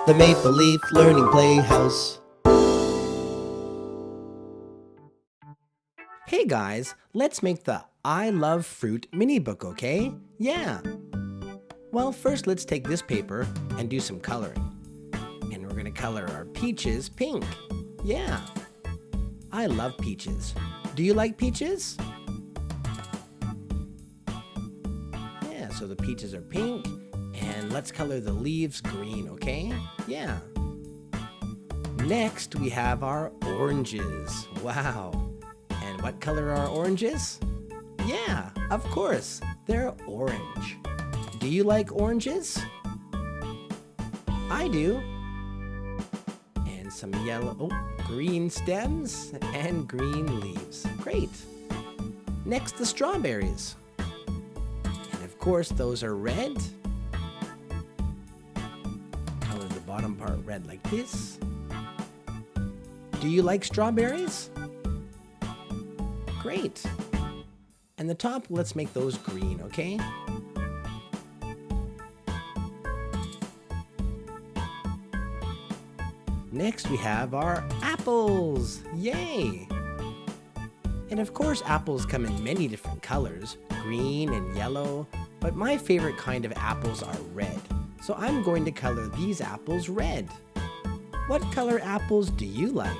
the Maple Leaf Learning Playhouse. Hey guys, let's make the I Love Fruit mini book, okay? Yeah. Well, first let's take this paper and do some coloring. And we're gonna color our peaches pink. Yeah. I love peaches. Do you like peaches? Yeah, so the peaches are pink. And let's color the leaves green, okay? Yeah. Next, we have our oranges. Wow. And what color are oranges? Yeah, of course, they're orange. Do you like oranges? I do. And some yellow, green stems and green leaves. Great. Next, the strawberries. And of course, those are red. Color the bottom part red like this. Do you like strawberries? Great. And the top, let's make those green, okay? Next, we have our apples. Yay! And of course, apples come in many different colors, green and yellow, but my favorite kind of apples are red. So I'm going to color these apples red. What color apples do you like?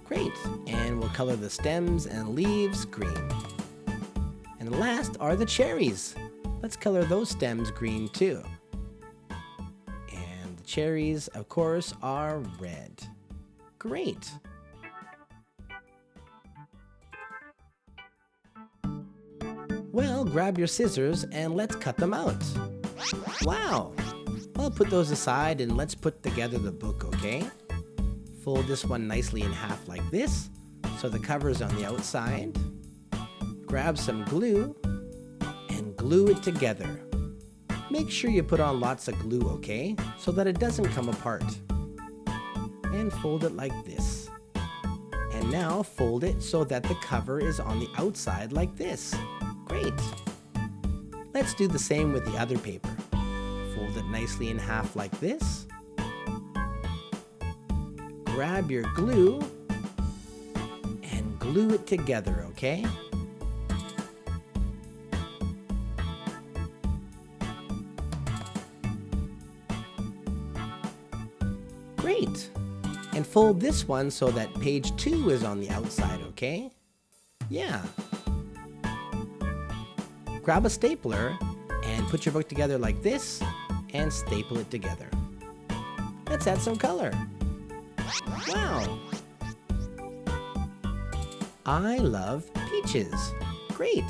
Great, and we'll color the stems and leaves green. And last are the cherries. Let's color those stems green too. And the cherries, of course, are red. Great. Well, grab your scissors and let's cut them out. Wow! I'll put those aside and let's put together the book, okay? Fold this one nicely in half like this, so the cover's on the outside. Grab some glue and glue it together. Make sure you put on lots of glue, okay? So that it doesn't come apart. And fold it like this. And now fold it so that the cover is on the outside like this. Great. Let's do the same with the other paper. Fold it nicely in half like this. Grab your glue and glue it together, okay? Great. And fold this one so that page 2 is on the outside, okay? Yeah. Grab a stapler and put your book together like this and staple it together. Let's add some color. Wow! I love peaches. Great!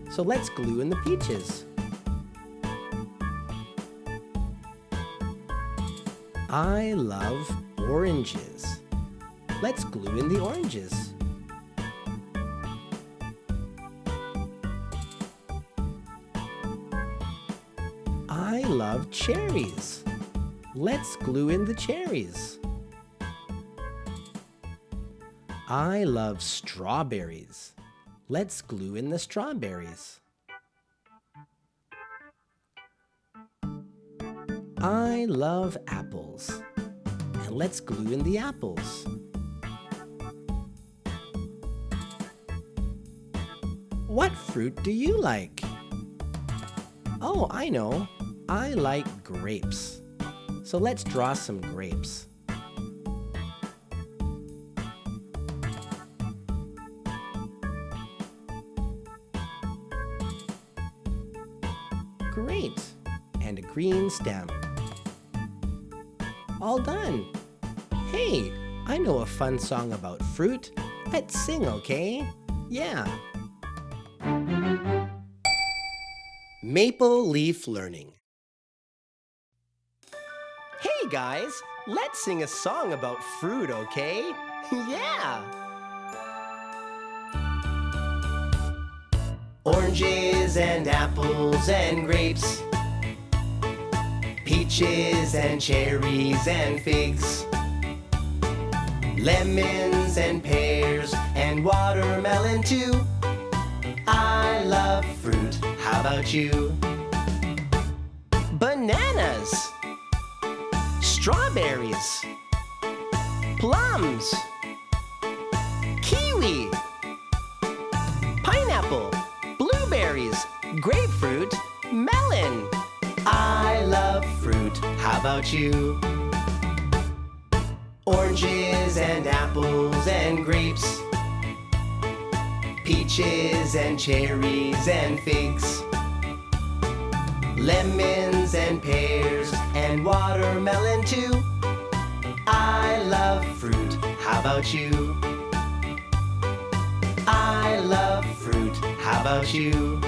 So let's glue in the peaches. I love oranges. Let's glue in the oranges. I love cherries. Let's glue in the cherries. I love strawberries. Let's glue in the strawberries. I love apples. And let's glue in the apples. What fruit do you like? Oh, I know. I like grapes. So let's draw some grapes. Great. And a green stem. All done. Hey, I know a fun song about fruit. Let's sing, okay? Yeah. Maple Leaf Learning. Hey guys, let's sing a song about fruit, okay? Yeah! Oranges and apples and grapes, peaches and cherries and figs, lemons and pears and watermelon too. about you? Bananas, strawberries, plums, kiwi, pineapple, blueberries, grapefruit, melon. I love fruit, how about you? Oranges and apples and grapes, peaches and cherries and figs, lemons and pears and watermelon too. I love fruit, how about you? I love fruit, how about you?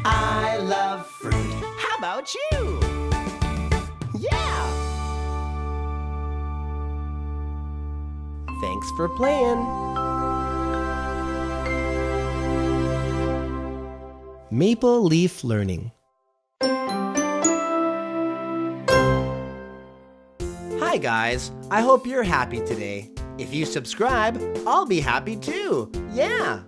I love fruit, how about you? Yeah! Thanks for playing. Maple Leaf Learning. Hi guys, I hope you're happy today. If you subscribe, I'll be happy too. Yeah!